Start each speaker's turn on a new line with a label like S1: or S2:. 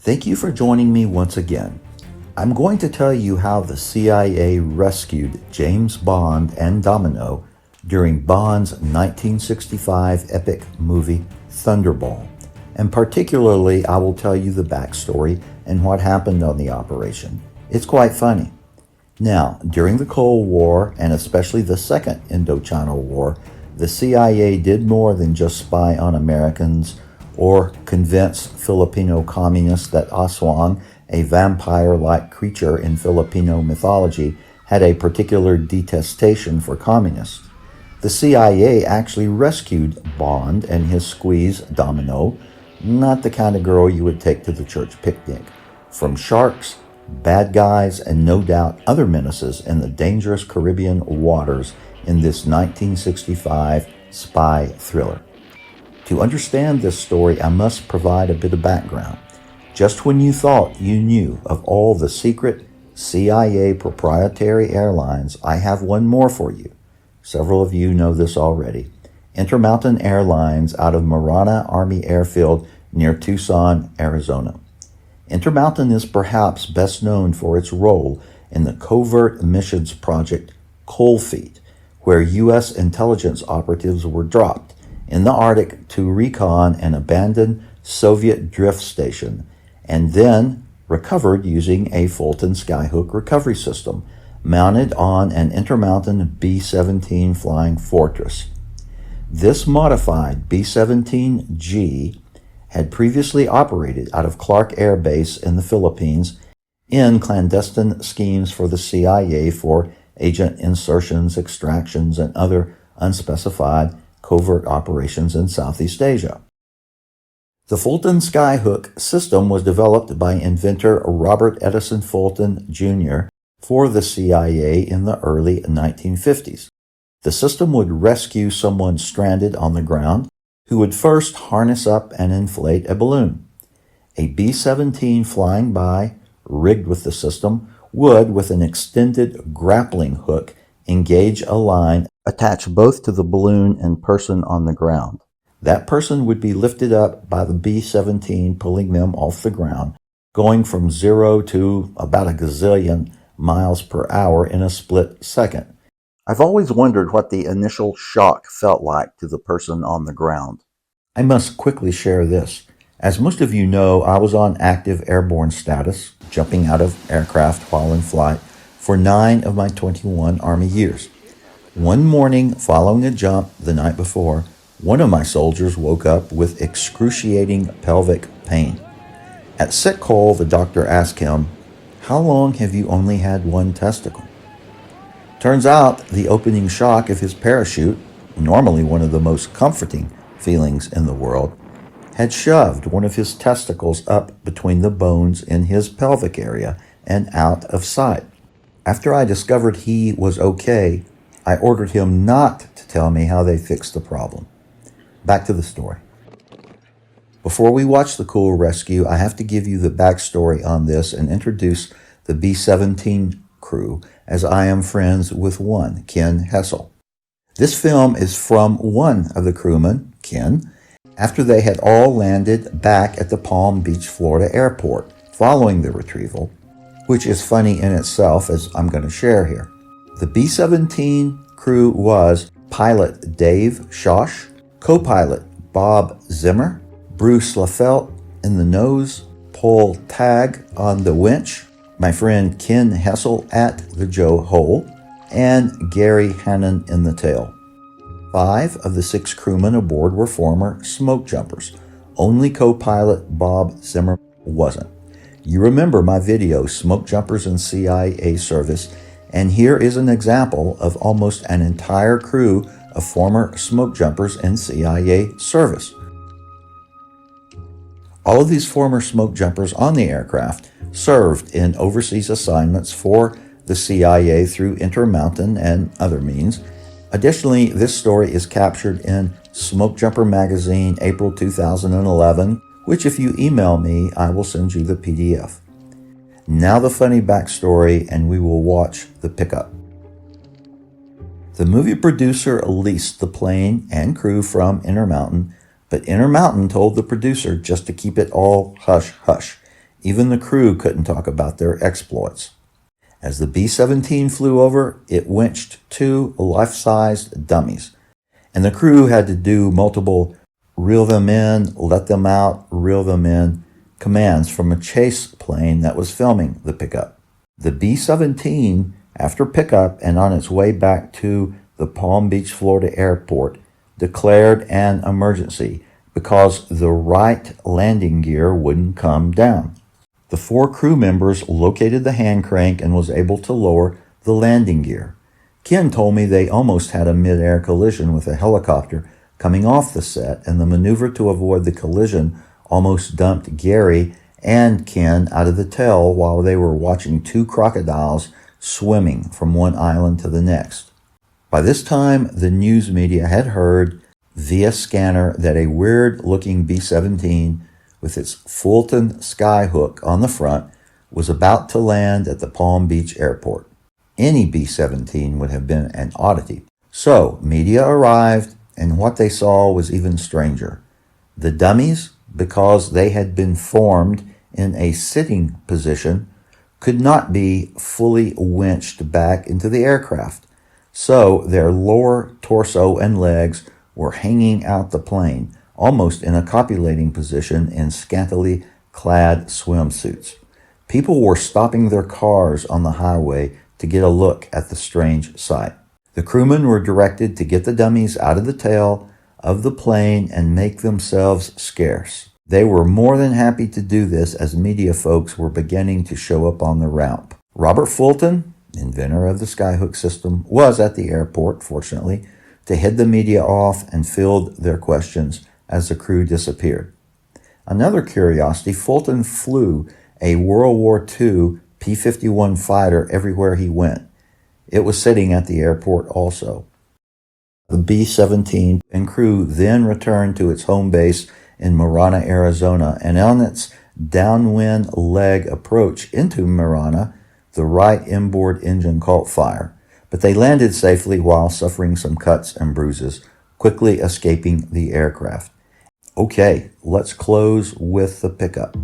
S1: Thank you for joining me once again. I'm going to tell you how the CIA rescued James Bond and Domino during Bond's 1965 epic movie Thunderball. And particularly, I will tell you the backstory and what happened on the operation. It's quite funny. Now, during the Cold War, and especially the Second Indochina War, the CIA did more than just spy on Americans or convince Filipino communists that Aswang, a vampire-like creature in Filipino mythology, had a particular detestation for communists. The CIA actually rescued Bond and his squeeze, Domino, not the kind of girl you would take to the church picnic, from sharks, bad guys, and no doubt other menaces in the dangerous Caribbean waters in this 1965 spy thriller. To understand this story, I must provide a bit of background. Just when you thought you knew of all the secret CIA proprietary airlines, I have one more for you. Several of you know this already. Intermountain Airlines out of Marana Army Airfield near Tucson, Arizona. Intermountain is perhaps best known for its role in the covert missions project Cold Feet, where U.S. intelligence operatives were dropped in the Arctic to recon an abandoned Soviet drift station and then recovered using a Fulton Skyhook recovery system mounted on an Intermountain B-17 Flying Fortress. This modified B-17G had previously operated out of Clark Air Base in the Philippines in clandestine schemes for the CIA for agent insertions, extractions, and other unspecified covert operations in Southeast Asia. The Fulton Skyhook system was developed by inventor Robert Edison Fulton, Jr. for the CIA in the early 1950s. The system would rescue someone stranded on the ground who would first harness up and inflate a balloon. A B-17 flying by, rigged with the system, would, with an extended grappling hook, engage a line attached both to the balloon and person on the ground. That person would be lifted up by the B-17, pulling them off the ground, going from 0 to about a gazillion miles per hour in a split second. I've always wondered what the initial shock felt like to the person on the ground. I must quickly share this. As most of you know, I was on active airborne status, jumping out of aircraft while in flight, for 9 of my 21 Army years. One morning following a jump the night before, one of my soldiers woke up with excruciating pelvic pain. At sick call, the doctor asked him, "How long have you only had one testicle?" Turns out the opening shock of his parachute, normally one of the most comforting feelings in the world, had shoved one of his testicles up between the bones in his pelvic area and out of sight. After I discovered he was okay, I ordered him not to tell me how they fixed the problem. Back to the story. Before we watch the cool rescue, I have to give you the backstory on this and introduce the B-17 crew, as I am friends with one, Ken Hessel. This film is from one of the crewmen, Ken, after they had all landed back at the Palm Beach, Florida airport following the retrieval, which is funny in itself, as I'm going to share here. The B-17 crew was pilot Dave Schosch, co-pilot Bob Zimmer, Bruce Lafelt in the nose, Paul Tagg on the winch, my friend Ken Hessel at the Joe Hole, and Gary Hannon in the tail. 5 of the 6 crewmen aboard were former Smokejumpers. Only co-pilot Bob Zimmer wasn't. You remember my video, Smokejumpers in CIA Service, and here is an example of almost an entire crew of former Smokejumpers in CIA service. All of these former Smokejumpers on the aircraft served in overseas assignments for the CIA through Intermountain and other means. Additionally, this story is captured in Smokejumper magazine, April 2011, which if you email me, I will send you the PDF. Now the funny backstory, and we will watch the pickup. The movie producer leased the plane and crew from Intermountain, but Intermountain told the producer just to keep it all hush-hush. Even the crew couldn't talk about their exploits. As the B-17 flew over, it winched 2 life-sized dummies, and the crew had to do multiple reel them in, let them out, reel them in commands from a chase plane that was filming the pickup. The B-17, after pickup and on its way back to the Palm Beach, Florida airport, declared an emergency because the right landing gear wouldn't come down. The 4 crew members located the hand crank and was able to lower the landing gear. Ken told me they almost had a mid-air collision with a helicopter coming off the set, and the maneuver to avoid the collision almost dumped Gary and Ken out of the tail while they were watching 2 crocodiles swimming from one island to the next. By this time, the news media had heard via scanner that a weird-looking B-17 with its Fulton Skyhook on the front was about to land at the Palm Beach airport. Any B-17 would have been an oddity. So, media arrived, and what they saw was even stranger. The dummies, because they had been formed in a sitting position, could not be fully winched back into the aircraft. So, their lower torso and legs were hanging out the plane, almost in a copulating position in scantily clad swimsuits. People were stopping their cars on the highway to get a look at the strange sight. The crewmen were directed to get the dummies out of the tail of the plane and make themselves scarce. They were more than happy to do this as media folks were beginning to show up on the ramp. Robert Fulton, inventor of the Skyhook system, was at the airport, fortunately, to head the media off and field their questions as the crew disappeared. Another curiosity, Fulton flew a World War II P-51 fighter everywhere he went. It was sitting at the airport also. The B-17 and crew then returned to its home base in Marana, Arizona, and on its downwind leg approach into Marana, the right inboard engine caught fire, but they landed safely while suffering some cuts and bruises, quickly escaping the aircraft. Okay, let's close with the pickup.